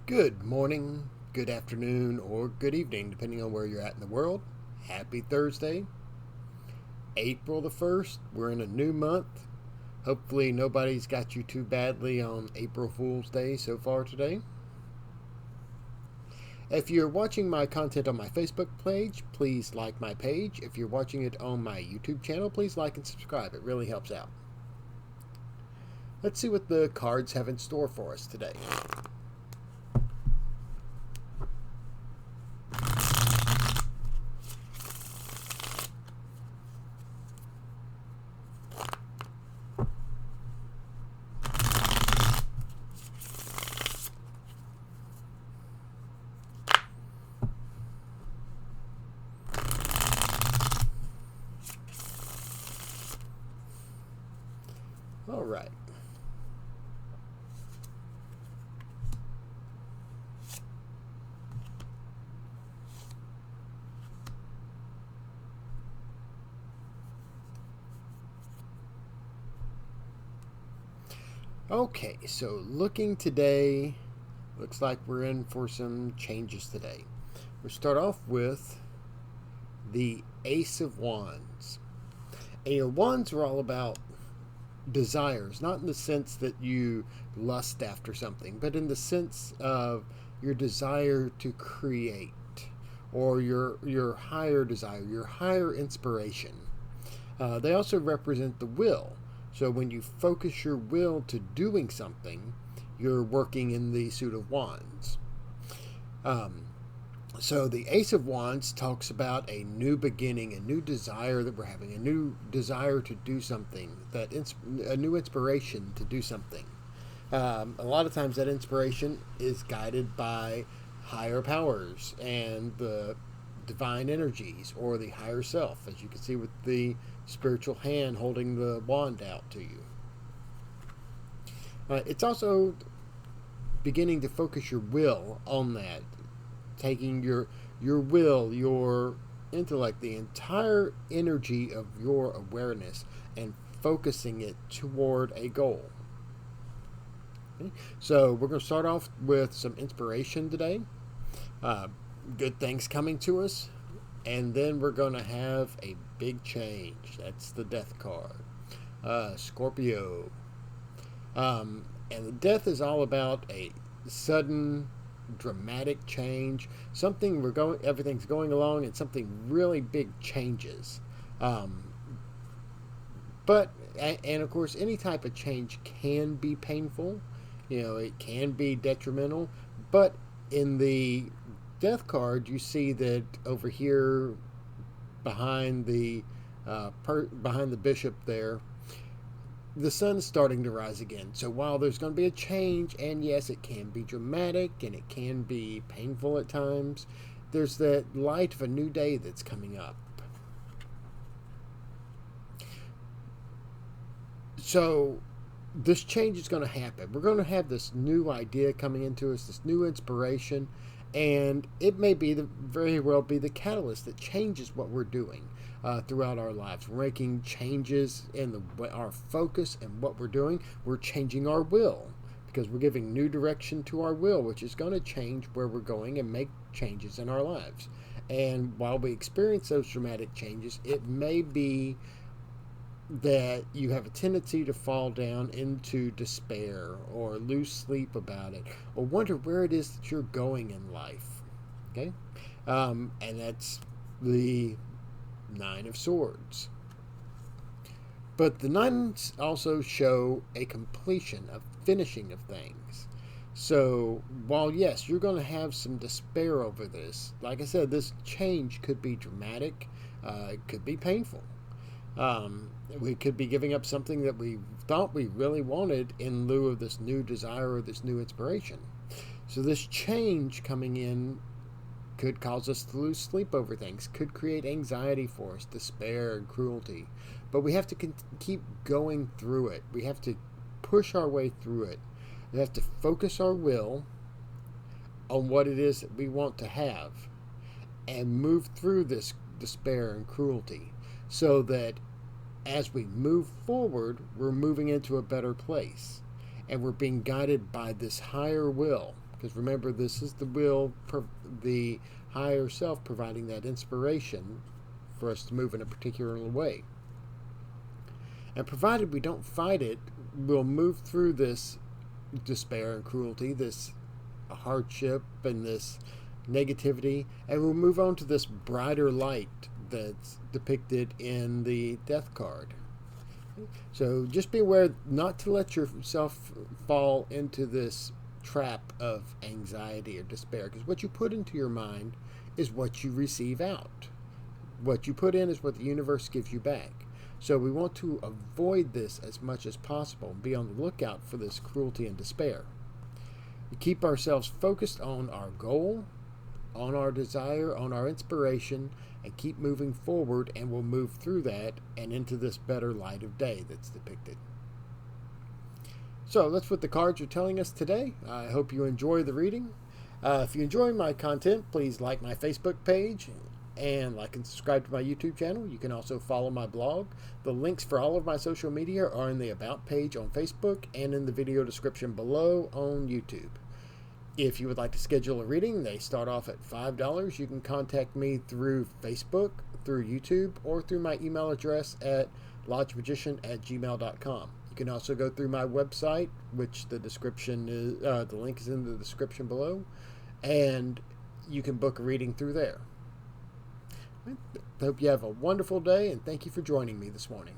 Good morning, good afternoon, or good evening, depending on where you're at in the world. Happy Thursday, April the 1st. We're in a new month. Hopefully, nobody's got you too badly on April Fool's Day so far today. If you're watching my content on my Facebook page, please like my page. If you're watching it on my YouTube channel, please like and subscribe. It really helps out. Let's see what the cards have in store for us today. All right. Okay, so looking today, looks like we're in for some changes today. We'll start off with the Ace of Wands. And wands are all about desires, not in the sense that you lust after something, but in the sense of your desire to create, or your higher desire, your higher inspiration. They also represent the will. So when you focus your will to doing something, you're working in the suit of wands. So the Ace of Wands talks about a new beginning, a new desire that we're having, a new desire to do something, a new inspiration to do something. A lot of times that inspiration is guided by higher powers and the divine energies or the higher self, as you can see with the spiritual hand holding the wand out to you. It's also beginning to focus your will on that, taking your will, your intellect, the entire energy of your awareness, and focusing it toward a goal. Okay? So we're going to start off with some inspiration today. Good things coming to us, and then we're going to have a big change. That's the Death card. Scorpio. And the Death is all about a sudden, dramatic change. Everything's going along, and something really big changes. But of course, any type of change can be painful. It can be detrimental. But in the Death card, you see that over here behind the bishop there, the sun's starting to rise again. So while there's going to be a change, and yes, it can be dramatic and it can be painful at times, there's that light of a new day that's coming up. So this change is going to happen. We're going to have this new idea coming into us, this new inspiration, and it may very well be the catalyst that changes what we're doing throughout our lives. We're making changes in our focus and what we're doing. We're changing our will because we're giving new direction to our will, which is going to change where we're going and make changes in our lives. And while we experience those dramatic changes, it may be that you have a tendency to fall down into despair or lose sleep about it or wonder where it is that you're going in life. Okay? And that's the Nine of Swords. But the nines also show a completion, a finishing of things. So while yes, you're going to have some despair over this, like I said, this change could be dramatic, it could be painful. We could be giving up something that we thought we really wanted in lieu of this new desire or this new inspiration. So this change coming in could cause us to lose sleep over things, could create anxiety for us, despair and cruelty. But we have to keep going through it. We have to push our way through it. We have to focus our will on what it is that we want to have and move through this despair and cruelty so that as we move forward, we're moving into a better place and we're being guided by this higher will. Because remember, this is the will, the higher self providing that inspiration for us to move in a particular way. And provided we don't fight it, we'll move through this despair and cruelty, this hardship and this negativity, and we'll move on to this brighter light that's depicted in the death card. So just be aware not to let yourself fall into this trap of anxiety or despair, because what you put into your mind is what you receive out. What you put in is what the universe gives you back. So we want to avoid this as much as possible and be on the lookout for this cruelty and despair. We keep ourselves focused on our goal, on our desire, on our inspiration, and keep moving forward, and we'll move through that and into this better light of day that's depicted. So that's what the cards are telling us today. I hope you enjoy the reading. If you enjoy my content, please like my Facebook page and like and subscribe to my YouTube channel. You can also follow my blog. The links for all of my social media are in the About page on Facebook and in the video description below on YouTube. If you would like to schedule a reading, they start off at $5. You can contact me through Facebook, through YouTube, or through my email address at lodgemagician@gmail.com. You can also go through my website, which the link is in the description below, and you can book a reading through there. I hope you have a wonderful day, and thank you for joining me this morning.